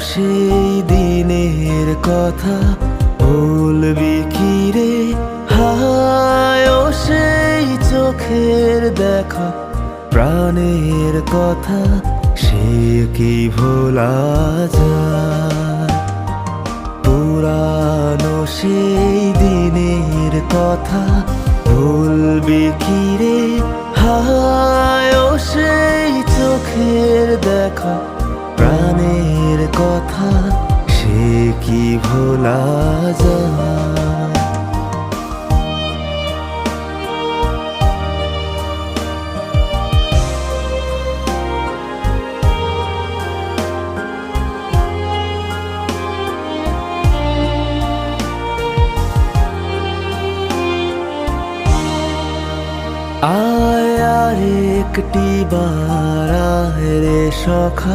সেই দিনের কথা বলবি কি রে? হায় ও সেই চোখের দেখা, প্রাণের কথা সে কি ভোলা যায়? পুরানো সেই দিনের কথা বলবি কি রে? হায় ও সেই চোখের দেখা, প্রাণের কথা সে কি ভোলা যায়? আয় আর একটি বার আয় রে সখা।